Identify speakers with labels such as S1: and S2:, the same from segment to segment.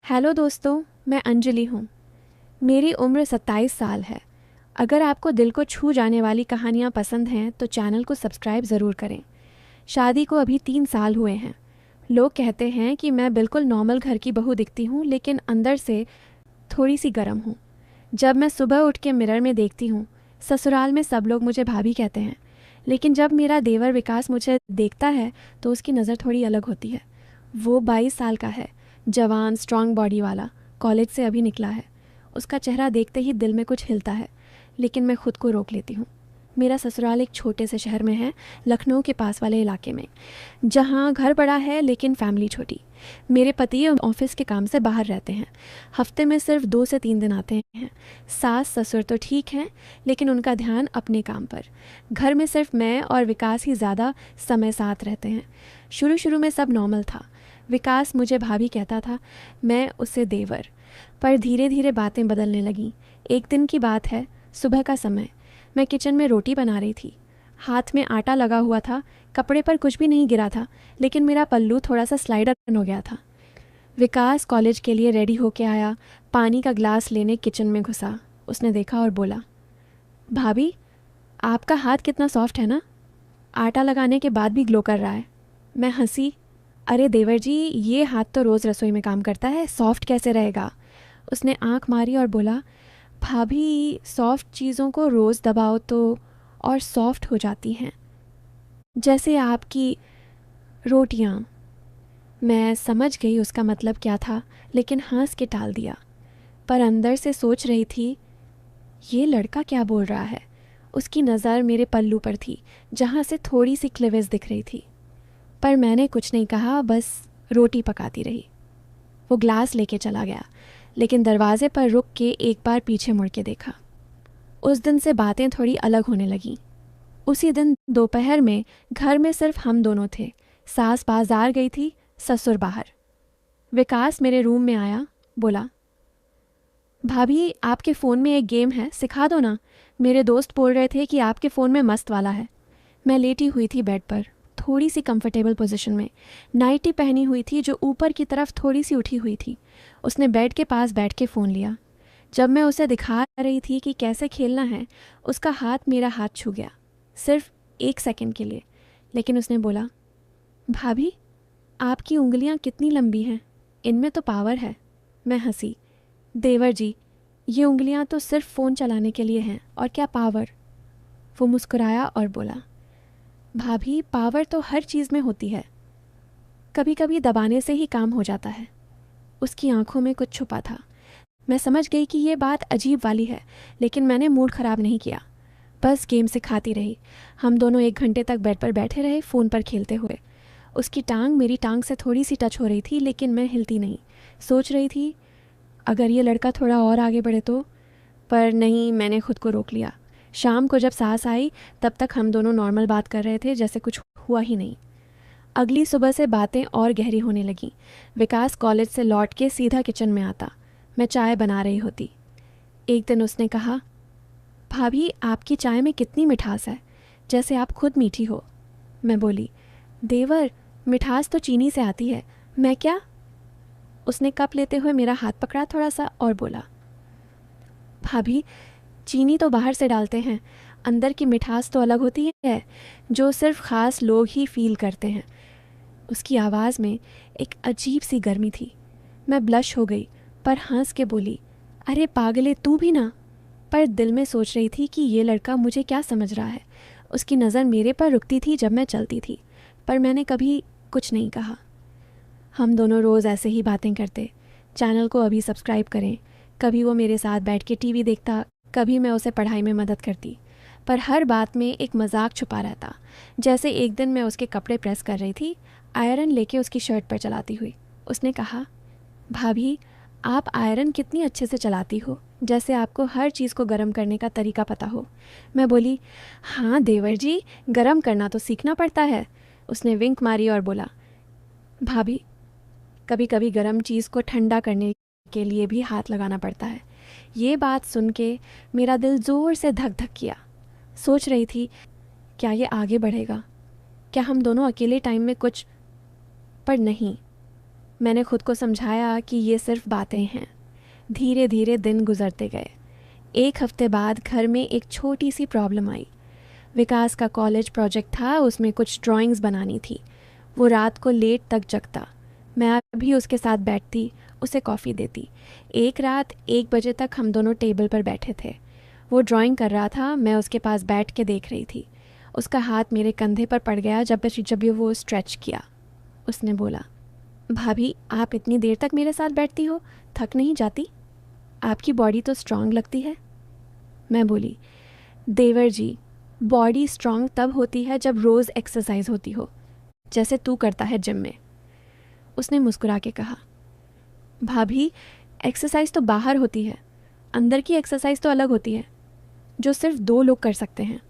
S1: Hello दोस्तों, मैं अंजलि हूँ। मेरी उम्र 27 साल है। अगर आपको दिल को छू जाने वाली कहानियाँ पसंद हैं तो चैनल को सब्सक्राइब ज़रूर करें। शादी को अभी 3 साल हुए हैं। लोग कहते हैं कि मैं बिल्कुल नॉर्मल घर की बहू दिखती हूँ, लेकिन अंदर से थोड़ी सी गर्म हूँ। जब मैं सुबह उठ के मिरर में देखती हूँ, ससुराल में सब लोग मुझे भाभी कहते हैं, लेकिन जब मेरा देवर विकास मुझे देखता है तो उसकी नज़र थोड़ी अलग होती है। वो 22 साल का है, जवान स्ट्रांग बॉडी वाला, कॉलेज से अभी निकला है। उसका चेहरा देखते ही दिल में कुछ हिलता है, लेकिन मैं खुद को रोक लेती हूँ। मेरा ससुराल एक छोटे से शहर में है, लखनऊ के पास वाले इलाके में, जहाँ घर बड़ा है लेकिन फैमिली छोटी। मेरे पति ऑफिस के काम से बाहर रहते हैं, हफ्ते में सिर्फ 2 से 3 दिन आते हैं। सास ससुर तो ठीक हैं, लेकिन उनका ध्यान अपने काम पर। घर में सिर्फ मैं और विकास ही ज़्यादा समय साथ रहते हैं। शुरू शुरू में सब नॉर्मल था। विकास मुझे भाभी कहता था, मैं उसे देवर। पर धीरे धीरे बातें बदलने लगीं। एक दिन की बात है, सुबह का समय। मैं किचन में रोटी बना रही थी। हाथ में आटा लगा हुआ था, कपड़े पर कुछ भी नहीं गिरा था, लेकिन मेरा पल्लू थोड़ा सा स्लाइड हो गया था। विकास कॉलेज के लिए रेडी होके आया, पानी का ग्लास लेने किचन में घुसा। उसने देखा और बोला, भाभी, आपका हाथ कितना सॉफ्ट है ना, आटा लगाने के बाद भी ग्लो कर रहा है। मैं हंसी, अरे देवर जी, ये हाथ तो रोज़ रसोई में काम करता है, सॉफ्ट कैसे रहेगा। उसने आंख मारी और बोला, भाभी, सॉफ्ट चीज़ों को रोज़ दबाओ तो और सॉफ्ट हो जाती हैं, जैसे आपकी रोटियां। मैं समझ गई उसका मतलब क्या था, लेकिन हंस के टाल दिया। पर अंदर से सोच रही थी, ये लड़का क्या बोल रहा है। उसकी नज़र मेरे पल्लू पर थी, जहाँ से थोड़ी सी क्लिवेज दिख रही थी। पर मैंने कुछ नहीं कहा, बस रोटी पकाती रही। वो ग्लास लेके चला गया, लेकिन दरवाजे पर रुक के एक बार पीछे मुड़ के देखा। उस दिन से बातें थोड़ी अलग होने लगीं। उसी दिन दोपहर में घर में सिर्फ हम दोनों थे। सास बाजार गई थी, ससुर बाहर। विकास मेरे रूम में आया, बोला, भाभी, आपके फ़ोन में एक गेम है, सिखा दो ना। मेरे दोस्त बोल रहे थे कि आपके फ़ोन में मस्त वाला है। मैं लेटी हुई थी बेड पर, थोड़ी सी कंफर्टेबल पोजीशन में। नाइटी पहनी हुई थी जो ऊपर की तरफ थोड़ी सी उठी हुई थी। उसने बेड के पास बैठ के फ़ोन लिया। जब मैं उसे दिखा रही थी कि कैसे खेलना है, उसका हाथ मेरा हाथ छू गया, सिर्फ 1 सेकंड के लिए। लेकिन उसने बोला, भाभी, आपकी उंगलियां कितनी लंबी हैं, इनमें तो पावर है। मैं हंसी, देवर जी, ये उंगलियां तो सिर्फ फ़ोन चलाने के लिए हैं, और क्या पावर। वो मुस्कुराया और बोला, भाभी, पावर तो हर चीज़ में होती है, कभी कभी दबाने से ही काम हो जाता है। उसकी आंखों में कुछ छुपा था। मैं समझ गई कि ये बात अजीब वाली है, लेकिन मैंने मूड ख़राब नहीं किया, बस गेम सिखाती रही। हम दोनों 1 घंटे तक बेड पर बैठे रहे, फ़ोन पर खेलते हुए। उसकी टांग मेरी टांग से थोड़ी सी टच हो रही थी, लेकिन मैं हिलती नहीं। सोच रही थी, अगर ये लड़का थोड़ा और आगे बढ़े तो। पर नहीं, मैंने खुद को रोक लिया। शाम को जब सास आई, तब तक हम दोनों नॉर्मल बात कर रहे थे, जैसे कुछ हुआ ही नहीं। अगली सुबह से बातें और गहरी होने लगीं। विकास कॉलेज से लौट के सीधा किचन में आता। मैं चाय बना रही होती। एक दिन उसने कहा, भाभी, आपकी चाय में कितनी मिठास है, जैसे आप खुद मीठी हो। मैं बोली, देवर, मिठास तो चीनी से आती है, मैं क्या। उसने कप लेते हुए मेरा हाथ पकड़ा थोड़ा सा और बोला, भाभी, चीनी तो बाहर से डालते हैं, अंदर की मिठास तो अलग होती है, जो सिर्फ ख़ास लोग ही फील करते हैं। उसकी आवाज़ में एक अजीब सी गर्मी थी। मैं ब्लश हो गई, पर हंस के बोली, अरे पागले, तू भी ना। पर दिल में सोच रही थी कि ये लड़का मुझे क्या समझ रहा है। उसकी नज़र मेरे पर रुकती थी जब मैं चलती थी, पर मैंने कभी कुछ नहीं कहा। हम दोनों रोज़ ऐसे ही बातें करते। चैनल को अभी सब्सक्राइब करें। कभी वो मेरे साथ बैठ के टीवी देखता, कभी मैं उसे पढ़ाई में मदद करती, पर हर बात में एक मजाक छुपा रहता। जैसे एक दिन मैं उसके कपड़े प्रेस कर रही थी, आयरन लेके उसकी शर्ट पर चलाती हुई। उसने कहा, भाभी, आप आयरन कितनी अच्छे से चलाती हो, जैसे आपको हर चीज़ को गर्म करने का तरीका पता हो। मैं बोली, हाँ देवर जी, गर्म करना तो सीखना पड़ता है। उसने विंक मारी और बोला, भाभी, कभी कभी गर्म चीज़ को ठंडा करने के लिए भी हाथ लगाना पड़ता है। ये बात सुन के मेरा दिल ज़ोर से धक धक किया। सोच रही थी, क्या ये आगे बढ़ेगा, क्या हम दोनों अकेले टाइम में कुछ। पर नहीं, मैंने खुद को समझाया कि ये सिर्फ बातें हैं। धीरे धीरे दिन गुजरते गए। 1 हफ्ते बाद घर में एक छोटी सी प्रॉब्लम आई। विकास का कॉलेज प्रोजेक्ट था, उसमें कुछ ड्राइंग्स बनानी थी। वो रात को लेट तक जगता। मैं अभी उसके साथ बैठती, उसे कॉफ़ी देती। एक रात 1 बजे तक हम दोनों टेबल पर बैठे थे। वो ड्राइंग कर रहा था, मैं उसके पास बैठ के देख रही थी। उसका हाथ मेरे कंधे पर पड़ गया जब वो स्ट्रेच किया। उसने बोला, भाभी आप इतनी देर तक मेरे साथ बैठती हो, थक नहीं जाती? आपकी बॉडी तो स्ट्रांग लगती है। मैं बोली, देवर जी, बॉडी स्ट्रांग तब होती है जब रोज़ एक्सरसाइज होती हो, जैसे तू करता है जिम में। उसने मुस्कुरा के कहा, भाभी एक्सरसाइज तो बाहर होती है, अंदर की एक्सरसाइज तो अलग होती है, जो सिर्फ 2 लोग कर सकते हैं।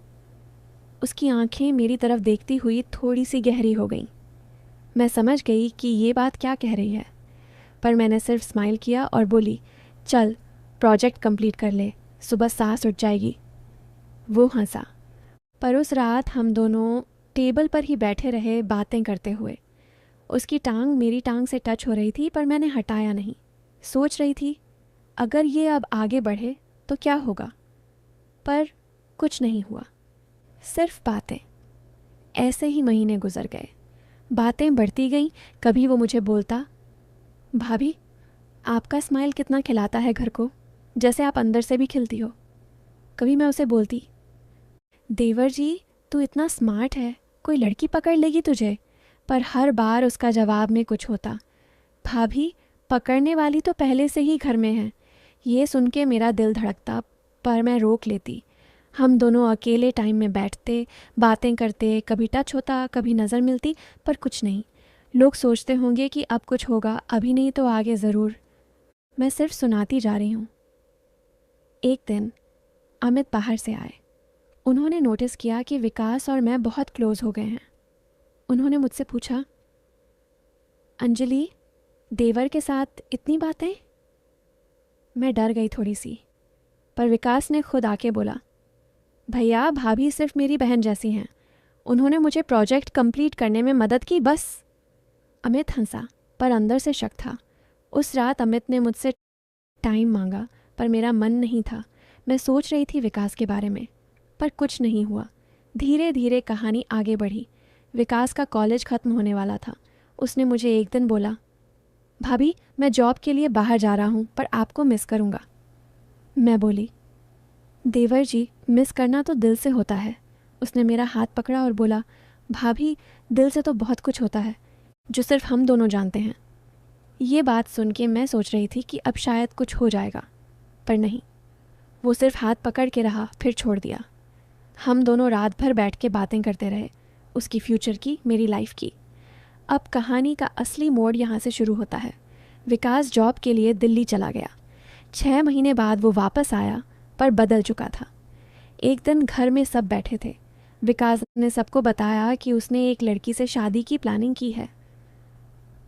S1: उसकी आंखें मेरी तरफ देखती हुई थोड़ी सी गहरी हो गईं। मैं समझ गई कि ये बात क्या कह रही है, पर मैंने सिर्फ स्माइल किया और बोली, चल प्रोजेक्ट कंप्लीट कर ले, सुबह सांस उठ जाएगी। वो हंसा। पर उस रात हम दोनों टेबल पर ही बैठे रहे, बातें करते हुए। उसकी टांग मेरी टांग से टच हो रही थी, पर मैंने हटाया नहीं। सोच रही थी, अगर ये अब आगे बढ़े तो क्या होगा। पर कुछ नहीं हुआ, सिर्फ बातें। ऐसे ही महीने गुजर गए। बातें बढ़ती गईं। कभी वो मुझे बोलता, भाभी आपका स्माइल कितना खिलाता है घर को, जैसे आप अंदर से भी खिलती हो। कभी मैं उसे बोलती, देवर जी तू इतना स्मार्ट है, कोई लड़की पकड़ लेगी तुझे। पर हर बार उसका जवाब में कुछ होता, भाभी पकड़ने वाली तो पहले से ही घर में है। ये सुन के मेरा दिल धड़कता, पर मैं रोक लेती। हम दोनों अकेले टाइम में बैठते, बातें करते, कभी टच होता, कभी नज़र मिलती, पर कुछ नहीं। लोग सोचते होंगे कि अब कुछ होगा, अभी नहीं तो आगे ज़रूर। मैं सिर्फ सुनाती जा रही हूँ। एक दिन अमित बाहर से आए। उन्होंने नोटिस किया कि विकास और मैं बहुत क्लोज हो गए हैं। उन्होंने मुझसे पूछा, अंजलि देवर के साथ इतनी बातें? मैं डर गई थोड़ी सी, पर विकास ने खुद आके बोला, भैया भाभी सिर्फ मेरी बहन जैसी हैं, उन्होंने मुझे प्रोजेक्ट कंप्लीट करने में मदद की बस। अमित हंसा, पर अंदर से शक था। उस रात अमित ने मुझसे टाइम मांगा, पर मेरा मन नहीं था। मैं सोच रही थी विकास के बारे में, पर कुछ नहीं हुआ। धीरे धीरे कहानी आगे बढ़ी। विकास का कॉलेज ख़त्म होने वाला था। उसने मुझे एक दिन बोला, भाभी मैं जॉब के लिए बाहर जा रहा हूँ, पर आपको मिस करूँगा। मैं बोली, देवर जी मिस करना तो दिल से होता है। उसने मेरा हाथ पकड़ा और बोला, भाभी दिल से तो बहुत कुछ होता है जो सिर्फ हम दोनों जानते हैं। ये बात सुन के मैं सोच रही थी कि अब शायद कुछ हो जाएगा, पर नहीं। वो सिर्फ हाथ पकड़ के रहा, फिर छोड़ दिया। हम दोनों रात भर बैठ के बातें करते रहे, उसकी फ्यूचर की, मेरी लाइफ की। अब कहानी का असली मोड़ यहाँ से शुरू होता है। विकास जॉब के लिए दिल्ली चला गया। 6 महीने बाद वो वापस आया, पर बदल चुका था। एक दिन घर में सब बैठे थे। विकास ने सबको बताया कि उसने एक लड़की से शादी की प्लानिंग की है,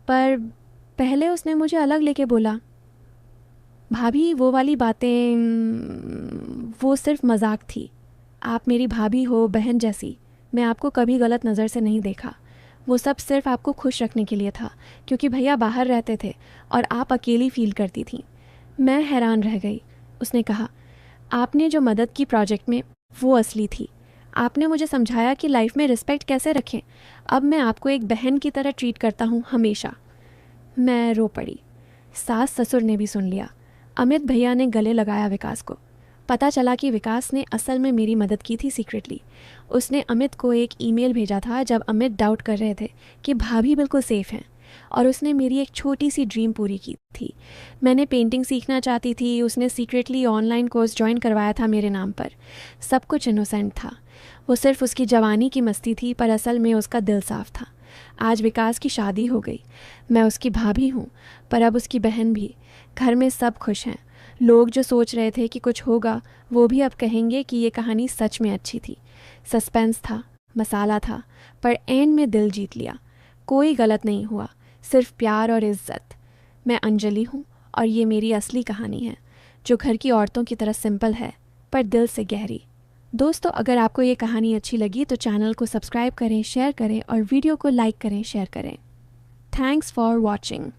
S1: पर पहले उसने मुझे अलग लेके बोला, भाभी वो वाली बातें, वो सिर्फ मजाक थी। आप मेरी भाभी हो, बहन जैसी। मैं आपको कभी गलत नज़र से नहीं देखा। वो सब सिर्फ आपको खुश रखने के लिए था, क्योंकि भैया बाहर रहते थे और आप अकेली फील करती थी। मैं हैरान रह गई। उसने कहा, आपने जो मदद की प्रोजेक्ट में, वो असली थी। आपने मुझे समझाया कि लाइफ में रिस्पेक्ट कैसे रखें। अब मैं आपको एक बहन की तरह ट्रीट करता हूँ हमेशा। मैं रो पड़ी। सास ससुर ने भी सुन लिया। अमित भैया ने गले लगाया विकास को। पता चला कि विकास ने असल में मेरी मदद की थी सीक्रेटली। उसने अमित को एक ईमेल भेजा था जब अमित डाउट कर रहे थे कि भाभी बिल्कुल सेफ़ हैं, और उसने मेरी एक छोटी सी ड्रीम पूरी की थी। मैंने पेंटिंग सीखना चाहती थी, उसने सीक्रेटली ऑनलाइन कोर्स ज्वाइन करवाया था मेरे नाम पर। सब कुछ इनोसेंट था। वो सिर्फ उसकी जवानी की मस्ती थी, पर असल में उसका दिल साफ था। आज विकास की शादी हो गई। मैं उसकी भाभी हूँ, पर अब उसकी बहन भी। घर में सब खुश हैं। लोग जो सोच रहे थे कि कुछ होगा, वो भी अब कहेंगे कि ये कहानी सच में अच्छी थी। सस्पेंस था, मसाला था, पर एंड में दिल जीत लिया। कोई गलत नहीं हुआ, सिर्फ प्यार और इज्जत। मैं अंजलि हूँ, और ये मेरी असली कहानी है, जो घर की औरतों की तरह सिंपल है, पर दिल से गहरी। दोस्तों, अगर आपको ये कहानी अच्छी लगी तो चैनल को सब्सक्राइब करें, शेयर करें और वीडियो को लाइक करें, शेयर करें। Thanks for watching.